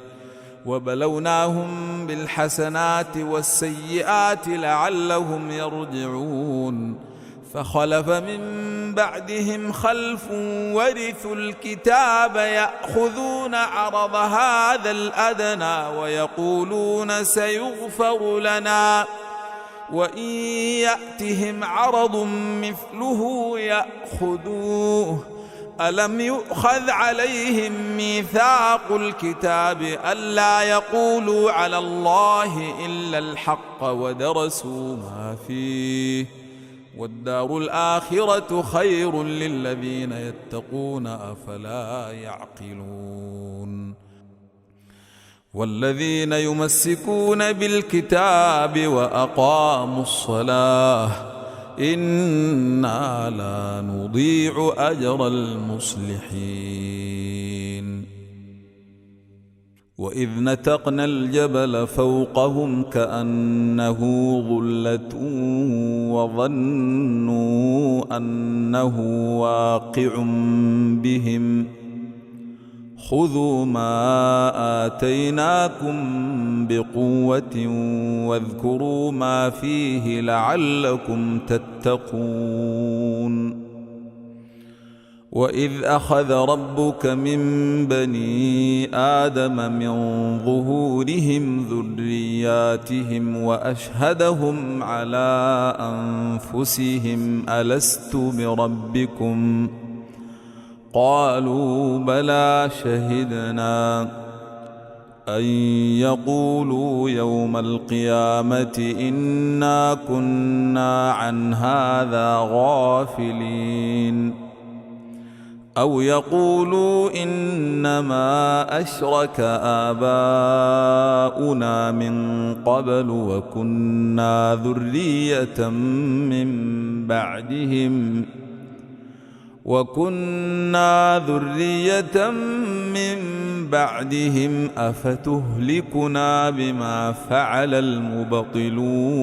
وبلوناهم بالحسنات والسيئات لعلهم يرجعون. فخلف من بعدهم خلف ورثوا الكتاب يأخذون عرض هذا الأدنى ويقولون سيغفر لنا وإن يأتهم عرض مثله يأخذوه. ألم يؤخذ عليهم ميثاق الكتاب ألا يقولوا على الله إلا الحق ودرسوا ما فيه والدار الآخرة خير للذين يتقون أفلا يعقلون. والذين يمسكون بالكتاب وأقاموا الصلاة إنا لا نضيع أجر المصلحين. وإذ نتقنا الجبل فوقهم كأنه ظلة وظنوا أنه واقع بهم خذوا ما آتيناكم بقوة واذكروا ما فيه لعلكم تتقون. وإذ أخذ ربك من بني آدم من ظهورهم ذرياتهم وأشهدهم على أنفسهم ألست بربكم قالوا بلى شهدنا أن يقولوا يوم القيامة إنا كنا عن هذا غافلين أو يقولوا إنما أشرك آباؤنا من قبل وكنا ذرية من بعدهم أفتهلكنا بما فعل المبطلون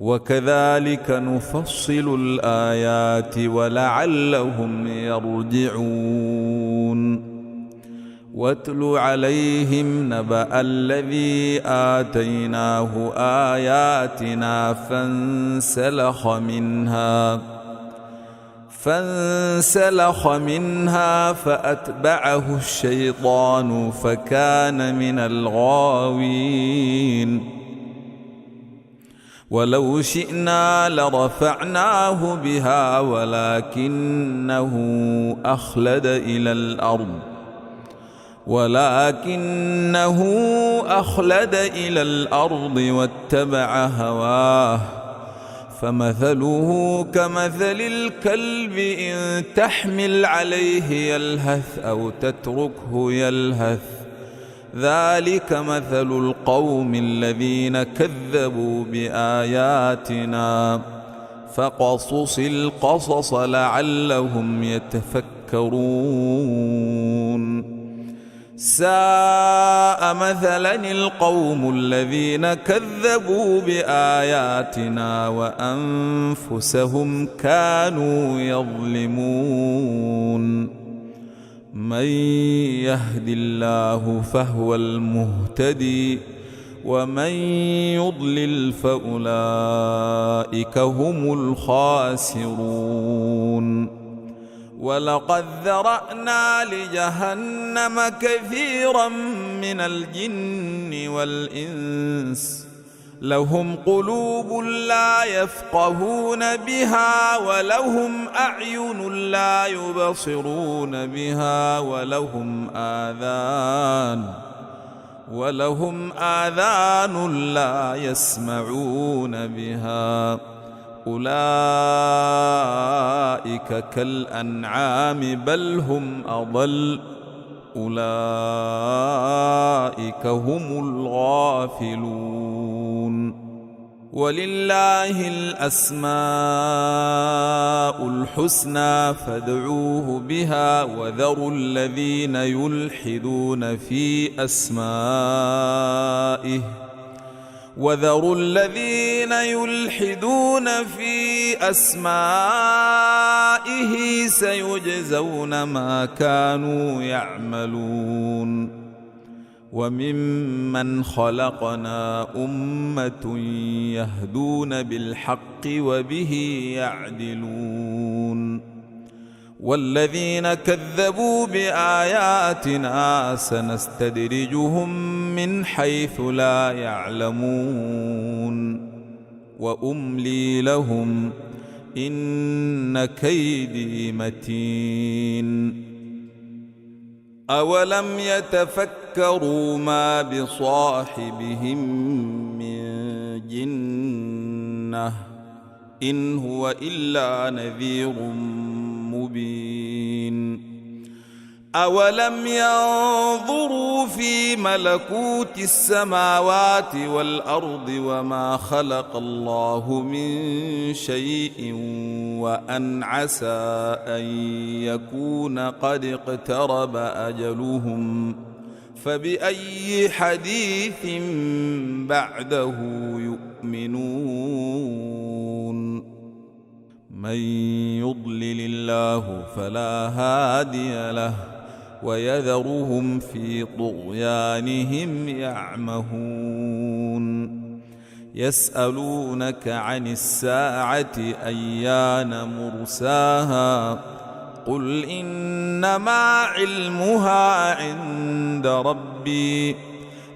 وكذلك نفصل الآيات ولعلهم يرجعون. واتل عليهم نبأ الذي آتيناه آياتنا فانسلخ منها فأتبعه الشيطان فكان من الغاوين. ولو شئنا لرفعناه بها ولكنه أخلد إلى الأرض واتبع هواه فمثله كمثل الكلب إن تحمل عليه يلهث أو تتركه يلهث ذلك مثل القوم الذين كذبوا بآياتنا فقصص القصص لعلهم يتفكرون. ساء مثلا القوم الذين كذبوا بآياتنا وأنفسهم كانوا يظلمون. من يهد الله فهو المهتدي ومن يضلل فأولئك هم الخاسرون. ولقد ذرأنا لجهنم كثيرا من الجن والإنس لهم قلوب لا يفقهون بها ولهم أعين لا يبصرون بها ولهم آذان لا يسمعون بها أولئك كالأنعام بل هم أضل أولئك هم الغافلون. ولله الأسماء الحسنى فادعوه بها وذروا الذين يلحدون في أسمائه سيجزون ما كانوا يعملون. وممن خلقنا أمة يهدون بالحق وبه يعدلون. والذين كذبوا بآياتنا سنستدرجهم من حيث لا يعلمون وأملي لهم إن كيدي متين. أولم يتفكروا ما بصاحبهم من جنة إن هو إلا نذير مبين. أولم ينظروا في ملكوت السماوات والأرض وما خلق الله من شيء وأن عسى أن يكون قد اقترب أجلهم فبأي حديث بعده يؤمنون. من يضلل الله فلا هادي له ويذرهم في طغيانهم يعمهون يسألونك عن الساعة أيان مرساها قل إنما علمها عند ربي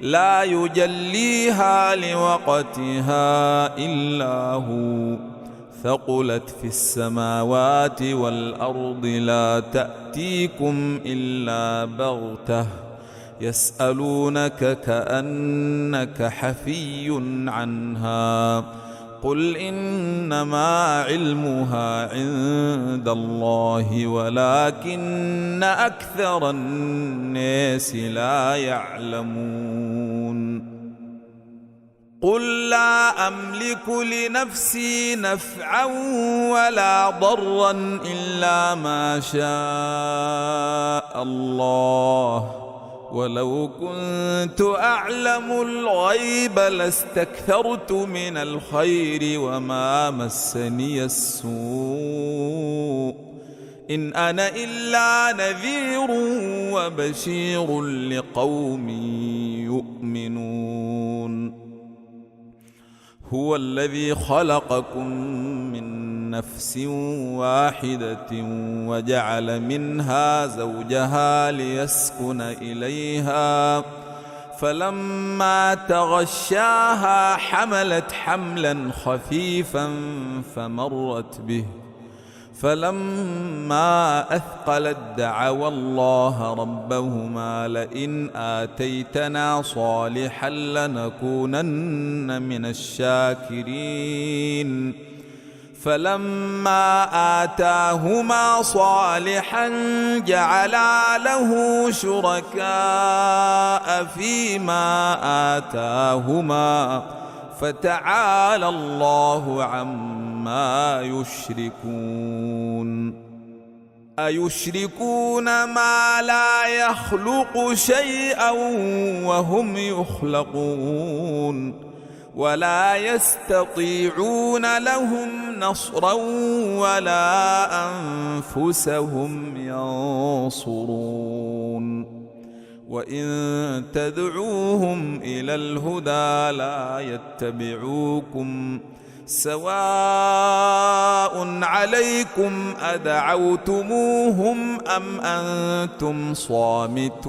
لا يجليها لوقتها إلا هو ثقلت في السماوات والأرض لا تأتيكم إلا بغتة يسألونك كأنك حفي عنها قل إنما علمها عند الله ولكن أكثر الناس لا يعلمون قل لا أملك لنفسي نفعا ولا ضرا إلا ما شاء الله ولو كنت أعلم الغيب لاستكثرت من الخير وما مسني السوء إن أنا إلا نذير وبشير لقوم يؤمنون هو الذي خلقكم من نفس واحدة وجعل منها زوجها ليسكن إليها فلما تغشاها حملت حملا خفيفا فمرت به فلما أثقلت دعوا الله ربهما لئن آتيتنا صالحا لنكونن من الشاكرين فلما آتاهما صالحا جعلا له شركاء فيما آتاهما فتعالى الله عما يشركون أيشركون ما لا يخلق شيئا وهم يخلقون ولا يستطيعون لهم نصرا ولا أنفسهم ينصرون وإن تدعوهم إلى الهدى لا يتبعوكم سواء عليكم أدعوتموهم أم أنتم صامتون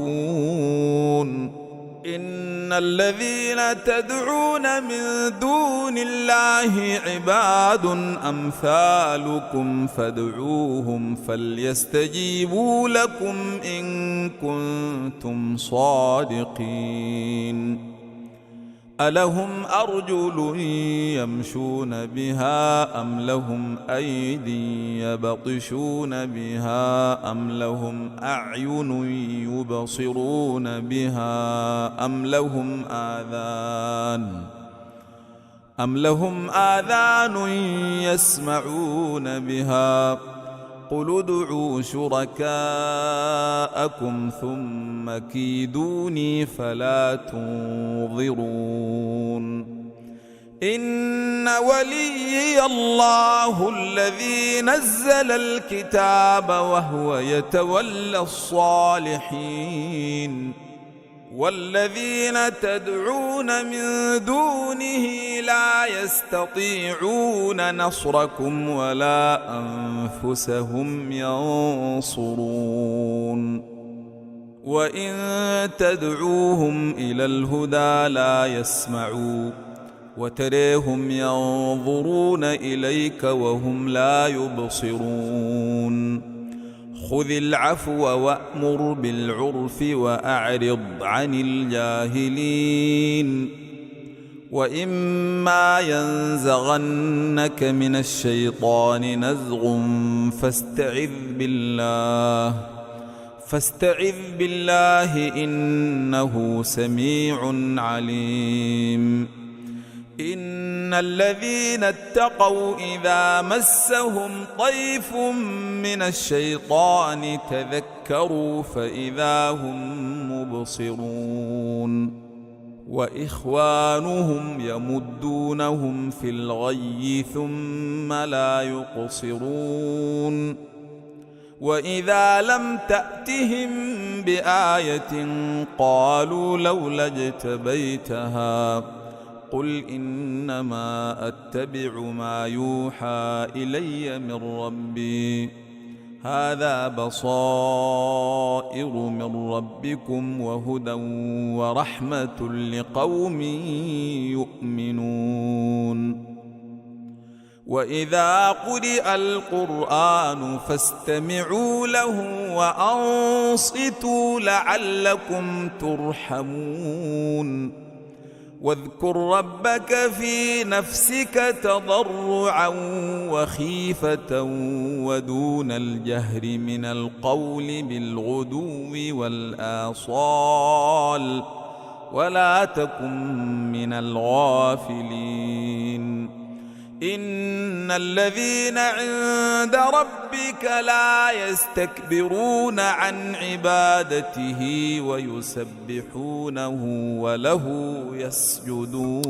إن الذين تدعون من دون الله عباد أمثالكم فادعوهم فليستجيبوا لكم إن كنتم صادقين ألهم أرجل يمشون بها أم لهم أيدي يبطشون بها أم لهم أعين يبصرون بها أم لهم آذان يسمعون بها قل ادعوا شركاءكم ثم كيدوني فلا تنظرون إن وليي الله الذي نزل الكتاب وهو يتولى الصالحين والذين تدعون من دونه لا يستطيعون نصركم ولا أنفسهم ينصرون وإن تدعوهم إلى الهدى لا يسمعوا وتريهم ينظرون إليك وهم لا يبصرون خذ العفو وأمر بالعرف وأعرض عن الجاهلين وإما ينزغنك من الشيطان نزغ فاستعذ بالله إنه سميع عليم إن الذين اتقوا إذا مسهم طيف من الشيطان تذكروا فإذا هم مبصرون وإخوانهم يمدونهم في الغي ثم لا يقصرون وإذا لم تأتهم بآية قالوا لولا اجتبيتها قل إنما أتبع ما يوحى إلي من ربي هذا بصائر من ربكم وهدى ورحمة لقوم يؤمنون وإذا قرئ القرآن فاستمعوا له وأنصتوا لعلكم ترحمون واذكر ربك في نفسك تضرعا وخيفة ودون الجهر من القول بالغدو والآصال ولا تكن من الغافلين إن الذين عند ربك لا يستكبرون عن عبادته ويسبحونه وله يسجدون